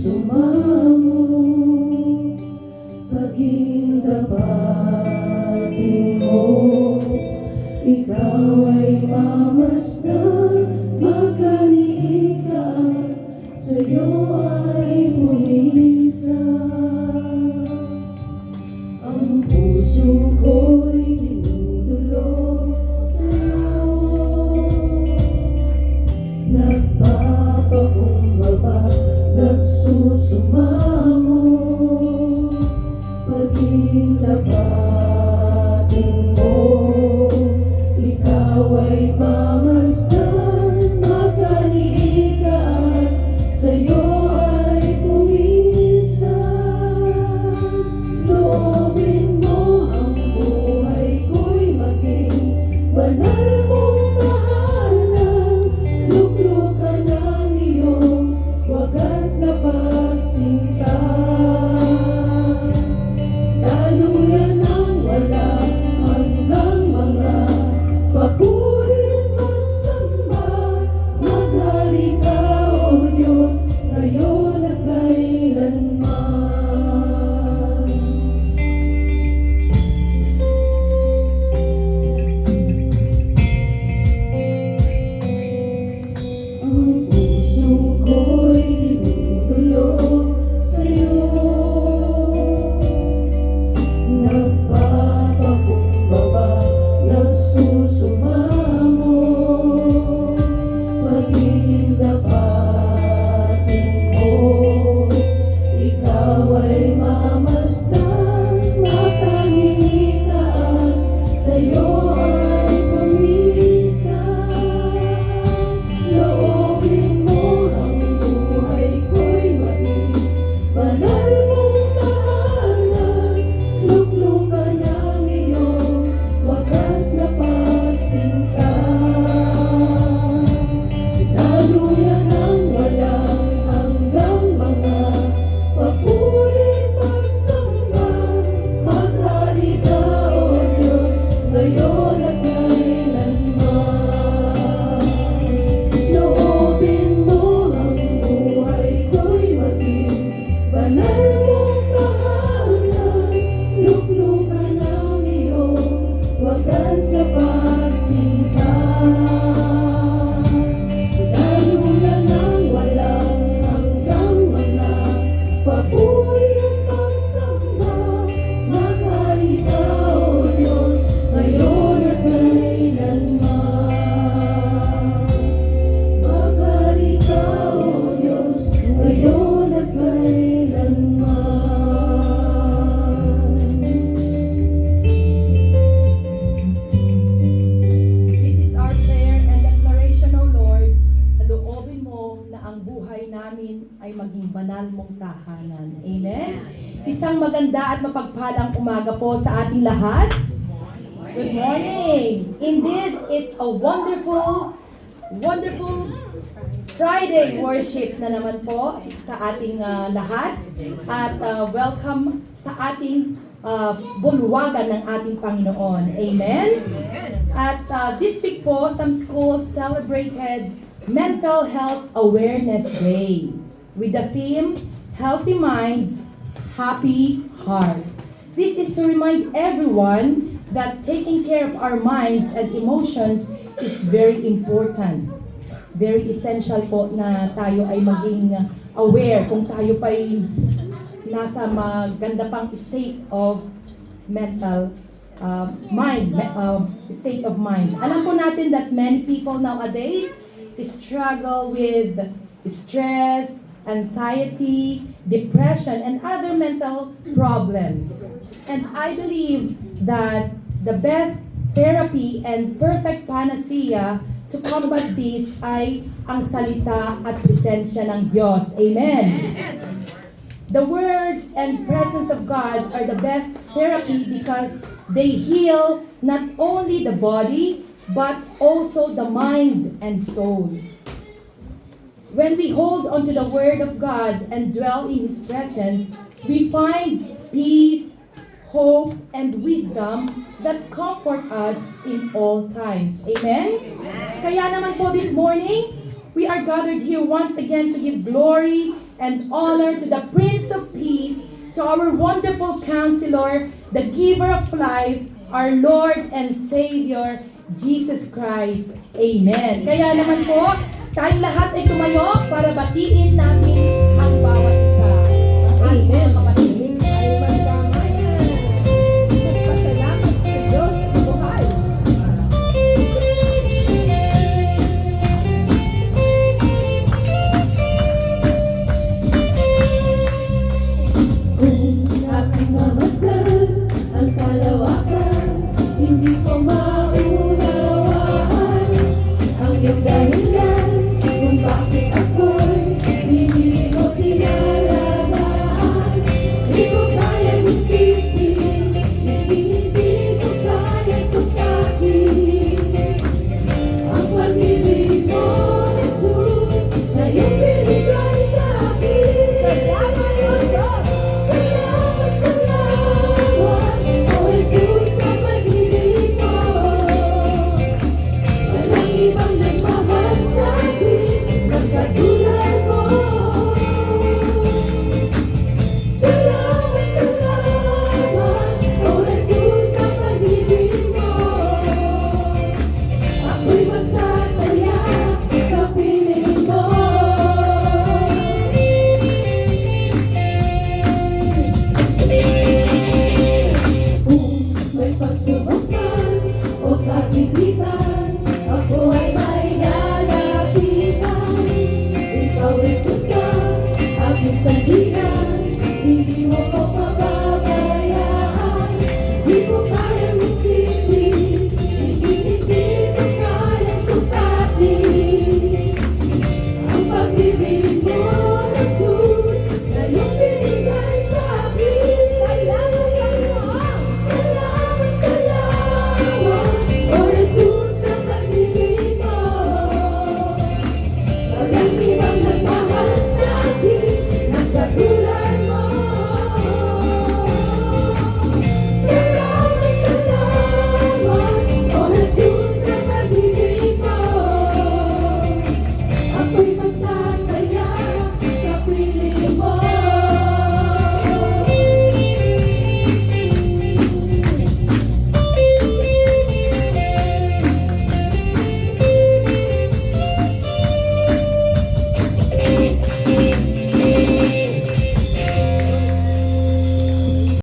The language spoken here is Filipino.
sumamo, paging dapatin mo. Ikaw ay mamasdan, magkaliit ka, sa'yo ay pumisan. Ang puso ko'y dinudulog sa'yo, nagpapakumbaba, nagsusumamo, paging dapatin mo. Ikaw ay mamasdan, magkaliit ka, sa'yo ay pumisan. Loobin mo ang buhay ko'y maging banal mong tahanan. Luklukan ang iyong wagas na pagsinta. Daluyan ng walang hanggang mga papurit magsamba. Maghari ka, O Diyos, ngayon at kailanman. Ang puso ko'y dinudulog sa'yo, nagpapakumbaba, nagsusumamo, paging dapatin mo. Ikaw ay mamasdan, makaliitan, sa'yo ay pumisan. Loobin mo ang buhay ko'y maging banal mong tahanan. Luklukan ang iyong wagas na pagsinta. Daluyan ang walang hanggang mga papurit magsamba. Maghari ka, O Diyos, ngayon at kailanman. Loobin mo ang buhay ko'y maging banal mong tahanan. Luklukan ang iyong wagas na pagsinta. Daluyan ng walang hanggang mga papurit magsamba. Maghari ka, O Diyos, ngayon at kailanman. Maghari ka, O Diyos, ngayon at kailanman. This is our prayer and declaration, O Lord. Loobin mo na ang buhay namin ay maging banal mong tahanan. Amen? Isang maganda at mapagpalang umaga po sa ating lahat. Good morning! Indeed, it's a wonderful Friday worship na naman po sa ating lahat. At welcome sa ating bulwagan ng ating Panginoon. Amen? At this week po, some schools celebrated Mental Health Awareness Day with the theme, Healthy Minds, Happy Hearts. This is to remind everyone that taking care of our minds and emotions is very important. Very essential po na tayo ay maging aware kung tayo pa'y nasa maganda pang state of mental state of mind. Alam po natin that many people nowadays struggle with stress, anxiety, depression, and other mental problems. And I believe that the best therapy and perfect panacea to combat this ay ang salita at presensya ng Diyos. Amen. The Word and presence of God are the best therapy because they heal not only the body, but also the mind and soul. When we hold onto the Word of God and dwell in His presence, we find peace, hope, and wisdom that comfort us in all times. Amen? Kaya naman po this morning, we are gathered here once again to give glory and honor to the Prince of Peace, to our wonderful Counselor, the Giver of Life, our Lord and Savior, Jesus Christ. Amen. Kaya naman po, tayong lahat ay tumayo para batiin natin ang bawat isa. Amen. Mga kapatid. Ay magkamayan. Nagpasalamat sa Diyos sa buhay. Kung aking mamasdan ang kalawakan, hindi ko maunawaan ang iyong dahilan kung bakit ako'y pinili mo tinalagaan. Di ko kayang isipin, hindi ko kayang sukatin ang pag-ibig mo, Jesus, na iyong binigay sa akin. Salamat, O Diyos! Salamat, salamat, O Jesus, sa pag-ibig mo. Walang ibang nagmahal sa akin ng katulad mo. Salamat, salamat, O Jesus, sa pag-ibig mo. Ako'y magsasaya sa piling mo. Kung may pagsubok man o kagigitan, ako ay may lalapitan. Ikaw, Jesus, ang aking sandigan.